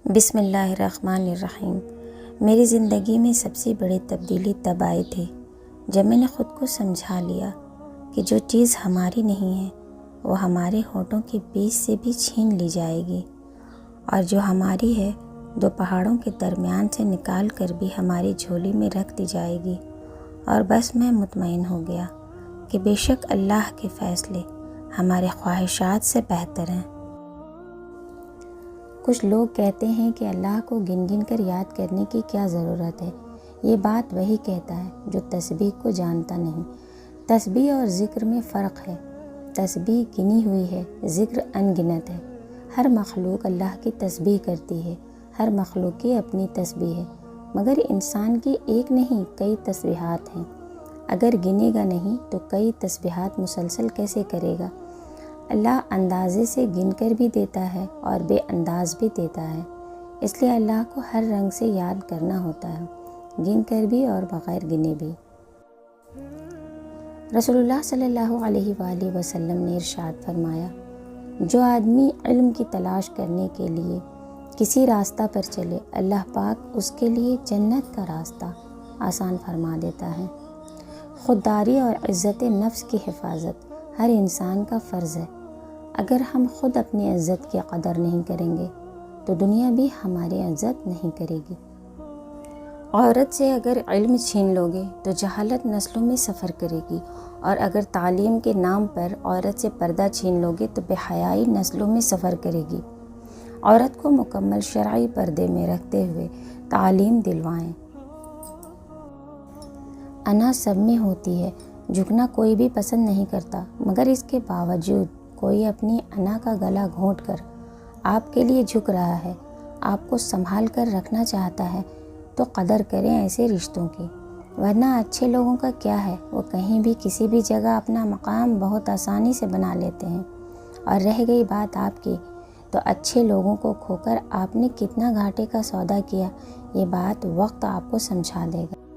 بسم اللہ الرحمن الرحیم۔ میری زندگی میں سب سے بڑی تبدیلی تب آئی تھی جب میں نے خود کو سمجھا لیا کہ جو چیز ہماری نہیں ہے وہ ہمارے ہونٹوں کے بیچ سے بھی چھین لی جائے گی، اور جو ہماری ہے دو پہاڑوں کے درمیان سے نکال کر بھی ہماری جھولی میں رکھ دی جائے گی۔ اور بس میں مطمئن ہو گیا کہ بے شک اللہ کے فیصلے ہمارے خواہشات سے بہتر ہیں۔ کچھ لوگ کہتے ہیں کہ اللہ کو گن گن کر یاد کرنے کی کیا ضرورت ہے۔ یہ بات وہی کہتا ہے جو تسبیح کو جانتا نہیں۔ تسبیح اور ذکر میں فرق ہے۔ تسبیح گنی ہوئی ہے، ذکر ان گنت ہے۔ ہر مخلوق اللہ کی تسبیح کرتی ہے، ہر مخلوق کی اپنی تسبیح ہے، مگر انسان کی ایک نہیں کئی تسبیحات ہیں۔ اگر گنے گا نہیں تو کئی تسبیحات مسلسل کیسے کرے گا؟ اللہ اندازے سے گن کر بھی دیتا ہے اور بے انداز بھی دیتا ہے، اس لیے اللہ کو ہر رنگ سے یاد کرنا ہوتا ہے، گن کر بھی اور بغیر گنے بھی۔ رسول اللہ صلی اللہ علیہ وآلہ وسلم نے ارشاد فرمایا، جو آدمی علم کی تلاش کرنے کے لیے کسی راستہ پر چلے، اللہ پاک اس کے لیے جنت کا راستہ آسان فرما دیتا ہے۔ خودداری اور عزت نفس کی حفاظت ہر انسان کا فرض ہے۔ اگر ہم خود اپنی عزت کی قدر نہیں کریں گے تو دنیا بھی ہماری عزت نہیں کرے گی۔ عورت سے اگر علم چھین لو گے تو جہالت نسلوں میں سفر کرے گی، اور اگر تعلیم کے نام پر عورت سے پردہ چھین لو گے تو بے حیائی نسلوں میں سفر کرے گی۔ عورت کو مکمل شرعی پردے میں رکھتے ہوئے تعلیم دلوائیں۔ انا سب میں ہوتی ہے، جھکنا کوئی بھی پسند نہیں کرتا، مگر اس کے باوجود کوئی اپنی انا کا گلا گھونٹ کر آپ کے لیے جھک رہا ہے، آپ کو سنبھال کر رکھنا چاہتا ہے، تو قدر کریں ایسے رشتوں کی، ورنہ اچھے لوگوں کا کیا ہے، وہ کہیں بھی کسی بھی جگہ اپنا مقام بہت آسانی سے بنا لیتے ہیں۔ اور رہ گئی بات آپ کی، تو اچھے لوگوں کو کھو کر آپ نے کتنا گھاٹے کا سودا کیا، یہ بات وقت آپ کو سمجھا دے گا۔